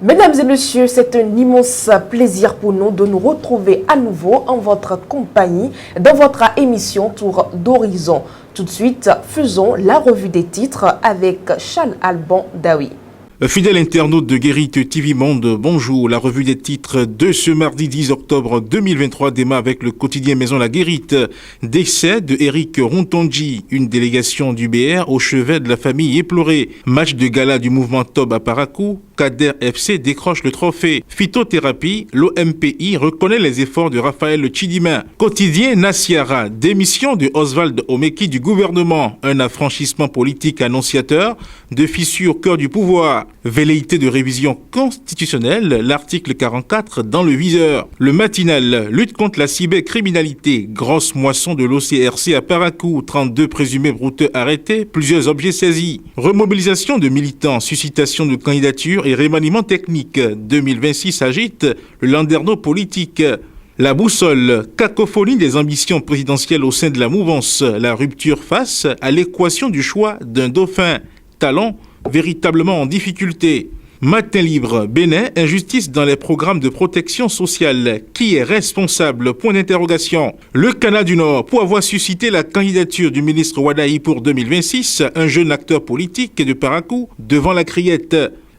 Mesdames et messieurs, c'est un immense plaisir pour nous de nous retrouver à nouveau en votre compagnie dans votre émission Tour d'Horizon. Tout de suite, faisons la revue des titres avec Charles Alban Daoui. Fidèle internaute de Guérite TV Monde, bonjour. La revue des titres de ce mardi 10 octobre 2023 démarre avec le quotidien Maison La Guérite. Décès de Eric Rontonji, une délégation du BR au chevet de la famille éplorée. Match de gala du mouvement TOB à Parakou. Kader FC décroche le trophée. Phytothérapie, l'OMPI reconnaît les efforts de Raphaël Chidima. Quotidien Nasiara, démission de Oswald Omeki du gouvernement. Un affranchissement politique annonciateur de fissures cœur du pouvoir. Velléité de révision constitutionnelle, l'article 44 dans le viseur. Le matinal, lutte contre la cybercriminalité, grosse moisson de l'OCRC à Parakou, 32 présumés brouteux arrêtés, plusieurs objets saisis. Remobilisation de militants, suscitation de candidatures et remaniement technique. 2026 agite le landerneau politique. La boussole, cacophonie des ambitions présidentielles au sein de la mouvance, la rupture face à l'équation du choix d'un dauphin. Talent véritablement en difficulté. Matin libre, Bénin, injustice dans les programmes de protection sociale. Qui est responsable? Point d'interrogation. Le Canada du Nord, pour avoir suscité la candidature du ministre Wadaï pour 2026, un jeune acteur politique de Parakou devant la criette.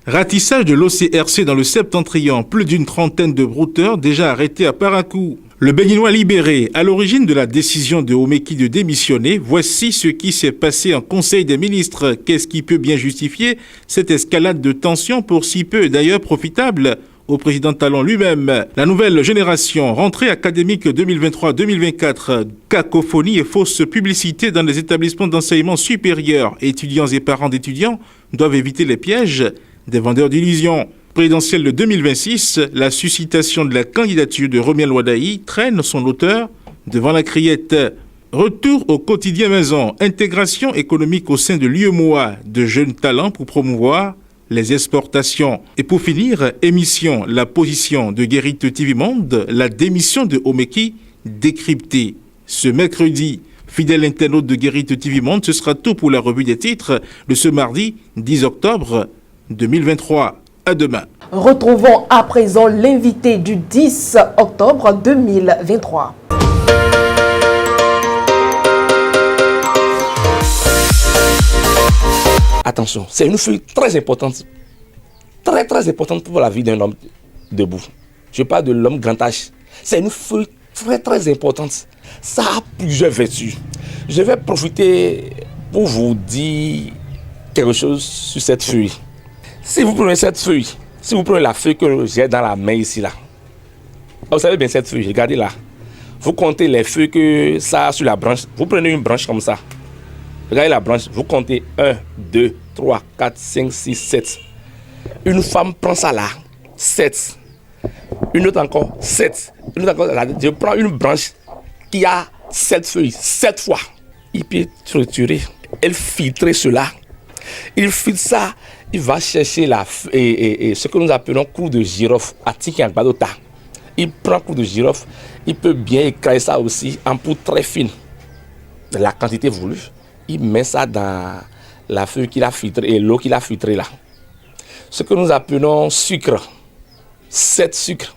Ratissage de l'OCRC dans le Septentrion, plus d'une trentaine de brouteurs déjà arrêtés à Parakou. Le Béninois libéré, à l'origine de la décision de Omeki de démissionner, voici ce qui s'est passé en Conseil des ministres. Qu'est-ce qui peut bien justifier cette escalade de tension pour si peu et d'ailleurs profitable au président Talon lui-même? La nouvelle génération, rentrée académique 2023-2024, cacophonie et fausse publicité dans les établissements d'enseignement supérieur. Étudiants et parents d'étudiants doivent éviter les pièges des vendeurs d'illusions. Présidentielle de 2026, la suscitation de la candidature de Romiel Wadaï traîne son auteur devant la criette. Retour au quotidien maison, intégration économique au sein de l'UEMOA, de jeunes talents pour promouvoir les exportations. Et pour finir, émission, la position de Guérite TV Monde, la démission de Omeki décryptée. Ce mercredi, fidèle internaute de Guérite TV Monde, ce sera tout pour la revue des titres de ce mardi 10 octobre 2023. À demain. Retrouvons à présent l'invité du 10 octobre 2023. Attention, c'est une feuille très importante. Très importante pour la vie d'un homme debout. Je parle de l'homme grand âge. C'est une feuille très importante. Ça a plusieurs vertus. Je vais profiter pour vous dire quelque chose sur cette feuille. Si vous prenez cette feuille, si vous prenez la feuille que j'ai dans la main ici, là, vous savez bien cette feuille, regardez là. Vous comptez les feuilles que ça a sur la branche. Vous prenez une branche comme ça. Regardez la branche, vous comptez 1, 2, 3, 4, 5, 6, 7. Une femme prend ça là, 7. Une autre encore, 7. Une autre encore, là, je prends une branche qui a 7 feuilles, 7 fois. Il peut triturer, elle filtre cela. Il filtre ça. Il va chercher ce que nous appelons clou de girofle à Tikiangbadota. Il prend clou de girofle, il peut bien écraser ça aussi en poudre très fine. La quantité voulue, il met ça dans la feuille qu'il a filtrée et l'eau qu'il a filtrée là. Ce que nous appelons sucre, 7 sucres.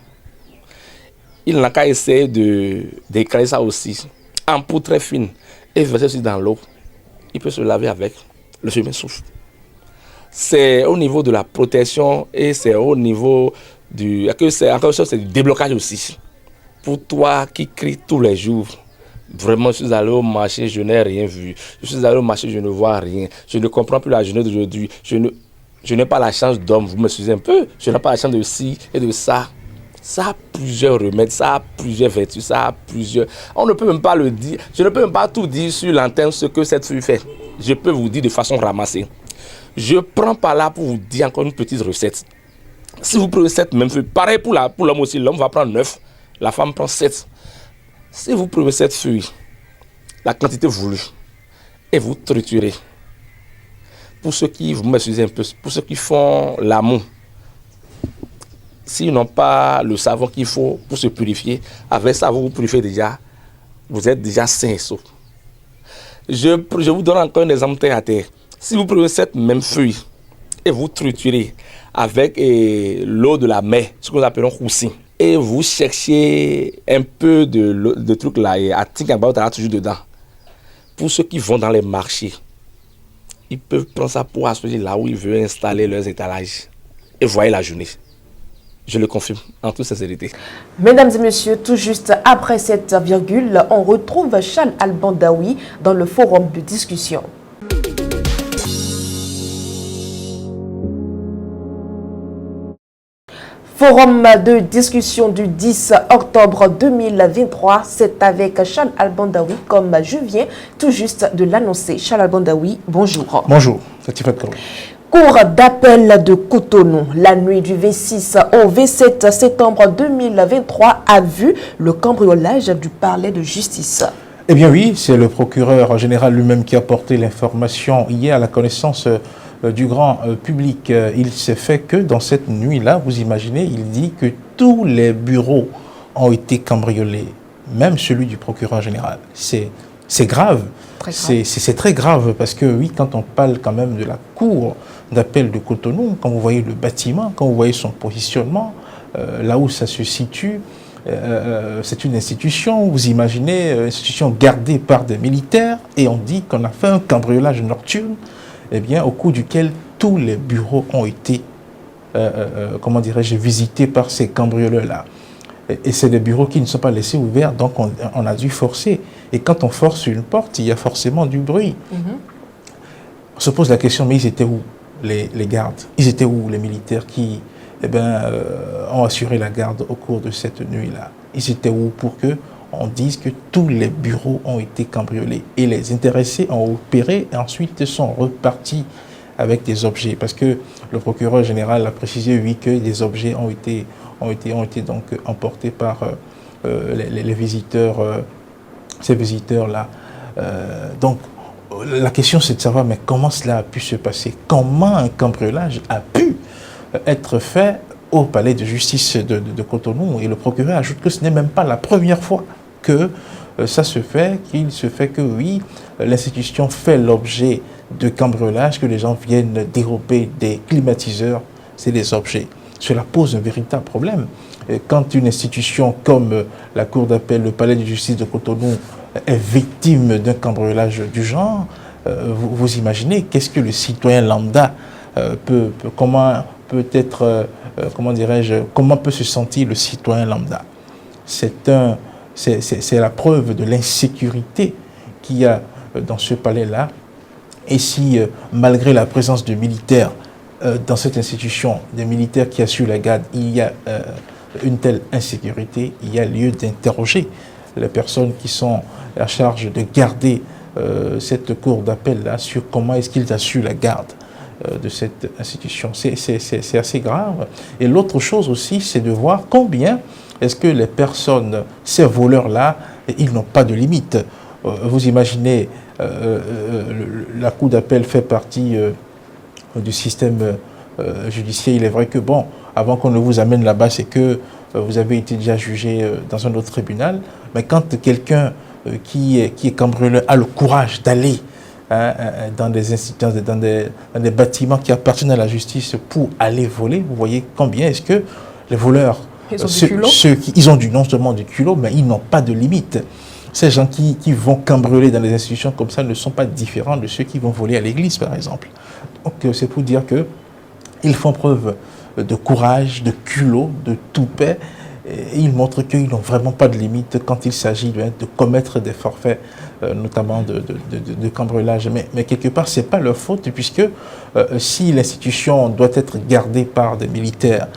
Il n'a qu'à essayer d'écraser ça aussi en poudre très fine et verser aussi dans l'eau. Il peut se laver avec, le chemin souffle. C'est au niveau de la protection et c'est au niveau du déblocage aussi. Pour toi qui crie tous les jours, vraiment je suis allé au marché, je n'ai rien vu. Je suis allé au marché, je ne vois rien. Je ne comprends plus la journée d'aujourd'hui. Je n'ai pas la chance d'homme, vous me suivez un peu. Je n'ai pas la chance de ci et de ça. Ça a plusieurs remèdes, ça a plusieurs vertus, ça a plusieurs... On ne peut même pas le dire. Je ne peux même pas tout dire sur l'antenne ce que cette feuille fait. Je peux vous dire de façon ramassée. Je prends par là pour vous dire encore une petite recette. Si vous prenez cette même feuille, pareil pour l'homme aussi, l'homme va prendre 9, la femme prend 7. Si vous prenez cette feuille, la quantité voulue, et vous triturez, pour ceux qui, vous m'excusez un peu, pour ceux qui font l'amour, s'ils n'ont pas le savon qu'il faut pour se purifier, avec ça vous vous purifiez déjà, vous êtes déjà sain et sauf. Je vous donne encore un exemple terre à terre. Si vous prenez cette même feuille et vous triturez avec l'eau de la mer, ce que nous appelons roussin. Et vous cherchez un peu de trucs là, et à Tingabao, toujours dedans. Pour ceux qui vont dans les marchés, ils peuvent prendre ça pour assurer là où ils veulent installer leurs étalages. Et voyez la journée. Je le confirme en toute sincérité. Mesdames et messieurs, tout juste après cette virgule, on retrouve Charles Albandaoui dans le forum de discussion. Forum de discussion du 10 octobre 2023, c'est avec Charles Albandaoui, comme je viens tout juste de l'annoncer. Charles Albandaoui, bonjour. Bonjour, c'est Tifat Karoui. Cour d'appel de Cotonou, la nuit du 26 au 27 septembre 2023 a vu le cambriolage du palais de justice. Eh bien oui, c'est le procureur général lui-même qui a porté l'information hier à la connaissance du grand public. Il s'est fait que dans cette nuit-là, vous imaginez, il dit que tous les bureaux ont été cambriolés, même celui du procureur général. C'est grave. C'est très grave parce que oui, quand on parle quand même de la cour d'appel de Cotonou, quand vous voyez le bâtiment, quand vous voyez son positionnement, là où ça se situe, c'est une institution, vous imaginez, une institution gardée par des militaires, et on dit qu'on a fait un cambriolage nocturne, eh bien, au cours duquel tous les bureaux ont été, comment dirais-je, visités par ces cambrioleurs-là. Et c'est des bureaux qui ne sont pas laissés ouverts, donc on a dû forcer. Et quand on force une porte, il y a forcément du bruit. On se pose la question, mais ils étaient où, les gardes? Ils étaient où, les militaires qui ont assuré la garde au cours de cette nuit-là? Ils étaient où pour qu'on dise que tous les bureaux ont été cambriolés? Et les intéressés ont opéré et ensuite sont repartis avec des objets. Parce que le procureur général a précisé, oui, que des objets ont été donc emportés par les visiteurs, ces visiteurs-là. Donc, la question, c'est de savoir, mais comment cela a pu se passer? Comment un cambriolage a pu être fait au palais de justice de Cotonou? Et le procureur ajoute que ce n'est même pas la première fois que ça se fait, qu'il se fait que, oui, l'institution fait l'objet de cambriolage, que les gens viennent dérober des climatiseurs, c'est des objets. Cela pose un véritable problème. Quand une institution comme la Cour d'appel, le palais de justice de Cotonou est victime d'un cambriolage du genre, vous imaginez qu'est-ce que le citoyen lambda comment peut se sentir le citoyen lambda? C'est la preuve de l'insécurité qu'il y a dans ce palais-là. Et si, malgré la présence de militaires dans cette institution, des militaires qui assurent la garde, il y a une telle insécurité, il y a lieu d'interroger les personnes qui sont à charge de garder cette cour d'appel-là sur comment est-ce qu'ils assurent la garde de cette institution. C'est assez grave. Et l'autre chose aussi, c'est de voir combien est-ce que les personnes, ces voleurs-là, ils n'ont pas de limite. Vous imaginez, la cour d'appel fait partie du système judiciaire. Il est vrai que, bon, avant qu'on ne vous amène là-bas, c'est que vous avez été déjà jugé dans un autre tribunal. Mais quand quelqu'un qui est cambrioleur a le courage d'aller dans des institutions, dans des bâtiments qui appartiennent à la justice pour aller voler, vous voyez combien est-ce que les voleurs, ils ont non seulement du culot, mais ils n'ont pas de limite. Ces gens qui vont cambrioler dans les institutions comme ça ne sont pas différents de ceux qui vont voler à l'église, par exemple. Donc c'est pour dire qu'ils font preuve de courage, de culot, de toupet. Et ils montrent qu'ils n'ont vraiment pas de limite quand il s'agit de commettre des forfaits, notamment de cambriolage. Mais quelque part, ce n'est pas leur faute, puisque si l'institution doit être gardée par des militaires,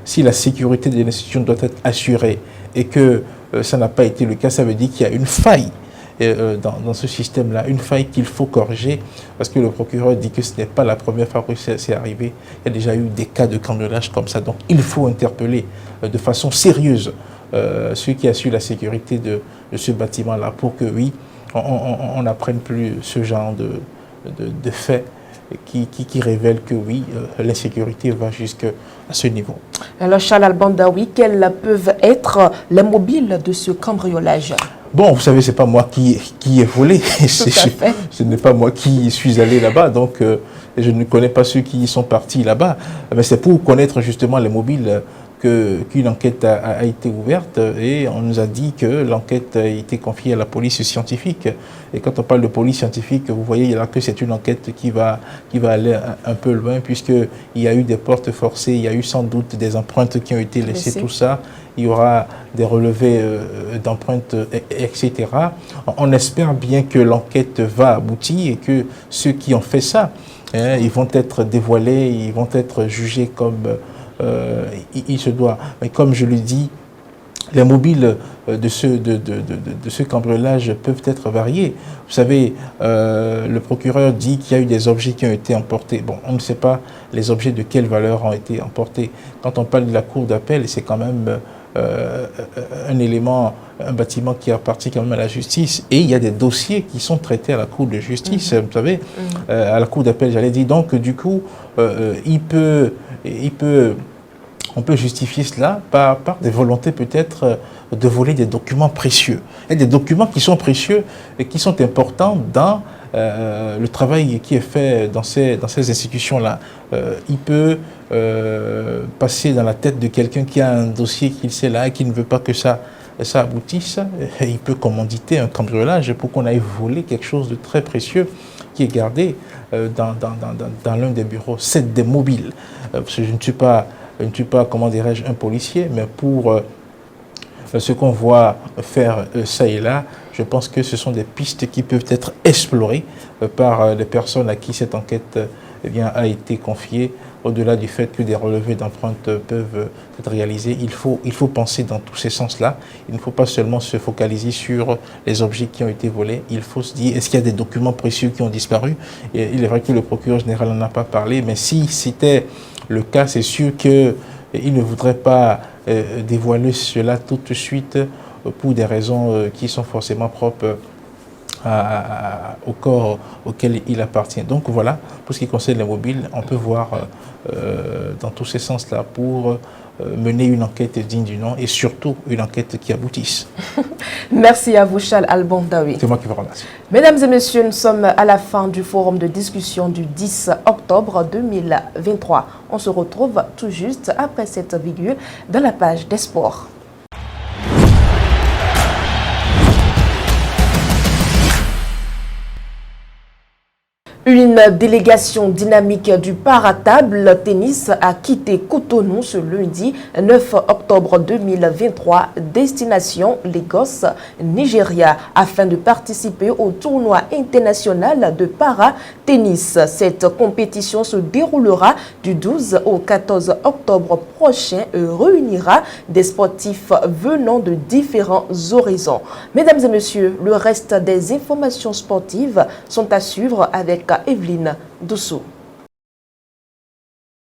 si la sécurité de l'institution doit être assurée et que ça n'a pas été le cas, ça veut dire qu'il y a une faille dans ce système-là, une faille qu'il faut corriger, parce que le procureur dit que ce n'est pas la première fois que c'est arrivé. Il y a déjà eu des cas de cambriolage comme ça, donc il faut interpeller de façon sérieuse ceux qui assurent la sécurité de ce bâtiment-là pour que, oui, on n'apprenne plus ce genre de faits qui révèlent que, oui, l'insécurité va jusqu'à ce niveau. Alors, Charles Albandaoui, quels peuvent être les mobiles de ce cambriolage? Bon, vous savez, c'est pas moi qui ai volé, ce n'est pas moi qui suis allé là-bas, donc je ne connais pas ceux qui sont partis là-bas, mais c'est pour connaître justement les mobiles qu'une enquête a été ouverte et on nous a dit que l'enquête a été confiée à la police scientifique. Et quand on parle de police scientifique, vous voyez là que c'est une enquête qui va aller un peu loin, puisqu'il y a eu des portes forcées, il y a eu sans doute des empreintes qui ont été laissées, tout ça. Il y aura des relevés d'empreintes, etc. On espère bien que l'enquête va aboutir et que ceux qui ont fait ça, ils vont être dévoilés, ils vont être jugés comme il se doit. Mais comme je le dis, les mobiles de ce cambriolage peuvent être variés. Vous savez, le procureur dit qu'il y a eu des objets qui ont été emportés. Bon, on ne sait pas les objets de quelle valeur ont été emportés. Quand on parle de la cour d'appel, c'est quand même un élément, un bâtiment qui appartient quand même à la justice. Et il y a des dossiers qui sont traités à la cour de justice, vous savez, à la cour d'appel, j'allais dire. Donc, du coup, on peut justifier cela par des volontés peut-être de voler des documents précieux. Et des documents qui sont précieux et qui sont importants dans le travail qui est fait dans ces institutions-là. Il peut passer dans la tête de quelqu'un qui a un dossier qu'il sait là et qui ne veut pas que ça aboutisse. Et il peut commanditer un cambriolage pour qu'on aille voler quelque chose de très précieux qui est gardé dans l'un des bureaux. C'est des mobiles. Parce que je ne suis pas, comment dirais-je, un policier, mais pour ce qu'on voit faire ça et là, je pense que ce sont des pistes qui peuvent être explorées par les personnes à qui cette enquête a été confiée. Au-delà du fait que des relevés d'empreintes peuvent être réalisés, il faut penser dans tous ces sens-là. Il ne faut pas seulement se focaliser sur les objets qui ont été volés. Il faut se dire, est-ce qu'il y a des documents précieux qui ont disparu? Et il est vrai que le procureur général n'en a pas parlé, mais si c'était le cas, c'est sûr qu'il ne voudrait pas dévoiler cela tout de suite pour des raisons qui sont forcément propres au corps auquel il appartient. Donc voilà, pour ce qui concerne les mobiles, on peut voir dans tous ces sens-là pour mener une enquête digne du nom et surtout une enquête qui aboutisse. Merci à vous, Charles Albandaoui. C'est moi qui vous remercie. Mesdames et messieurs, nous sommes à la fin du forum de discussion du 10 octobre 2023. On se retrouve tout juste après cette virgule dans la page des sports. Une délégation dynamique du paratable tennis a quitté Cotonou ce lundi 9 octobre 2023, destination Lagos, Nigeria, afin de participer au tournoi international de para-tennis. Cette compétition se déroulera du 12 au 14 octobre prochain et réunira des sportifs venant de différents horizons. Mesdames et messieurs, le reste des informations sportives sont à suivre avec Evelyne Doussou.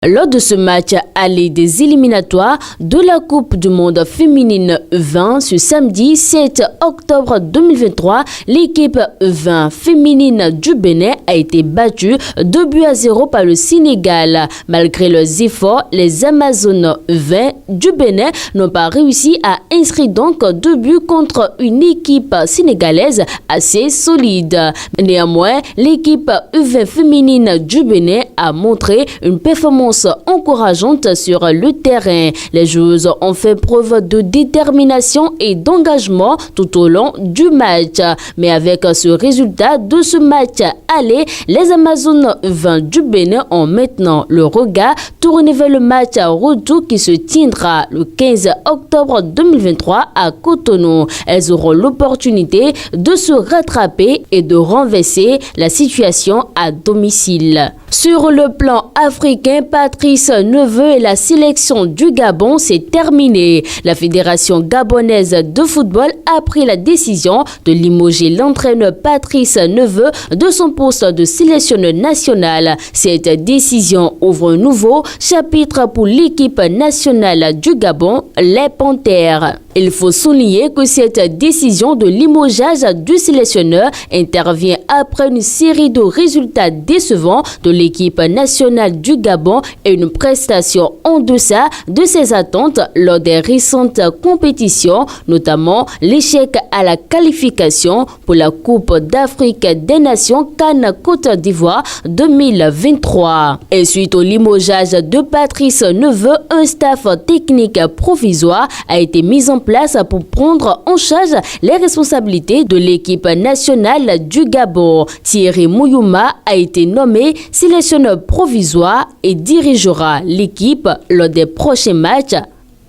Lors de ce match aller des éliminatoires de la Coupe du monde féminine 20 ce samedi 7 octobre 2023, l'équipe 20 féminine du Bénin a été battue 2-0 par le Sénégal. Malgré leurs efforts, les Amazones 20 du Bénin n'ont pas réussi à inscrire donc 2 buts contre une équipe sénégalaise assez solide. Néanmoins, l'équipe 20 féminine du Bénin a montré une performance encourageante sur le terrain. Les joueuses ont fait preuve de détermination et d'engagement tout au long du match. Mais avec ce résultat de ce match aller, les Amazones 20 du Bénin ont maintenant le regard tourné vers le match retour qui se tiendra le 15 octobre 2023 à Cotonou. Elles auront l'opportunité de se rattraper et de renverser la situation à domicile. Sur le plan africain, Patrice Neveu et la sélection du Gabon s'est terminée. La Fédération gabonaise de football a pris la décision de limoger l'entraîneur Patrice Neveu de son poste de sélectionneur national. Cette décision ouvre un nouveau chapitre pour l'équipe nationale du Gabon, les Panthères. Il faut souligner que cette décision de limogeage du sélectionneur intervient après une série de résultats décevants de l'équipe nationale du Gabon et une prestation en deçà de ses attentes lors des récentes compétitions, notamment l'échec à la qualification pour la Coupe d'Afrique des Nations CAN Côte d'Ivoire 2023. Et suite au limogeage de Patrice Neveu, un staff technique provisoire a été mis en place pour prendre en charge les responsabilités de l'équipe nationale du Gabon. Thierry Mouyouma a été nommé sélectionneur provisoire et dirigera l'équipe lors des prochains matchs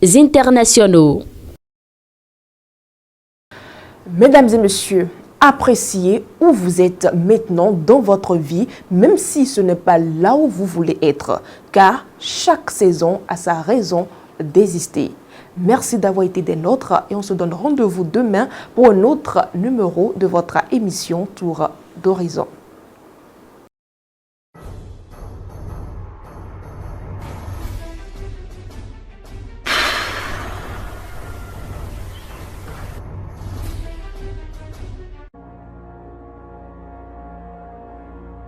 internationaux. Mesdames et messieurs, appréciez où vous êtes maintenant dans votre vie, même si ce n'est pas là où vous voulez être, car chaque saison a sa raison d'exister. Merci d'avoir été des nôtres et on se donne rendez-vous demain pour un autre numéro de votre émission Tour d'Horizon.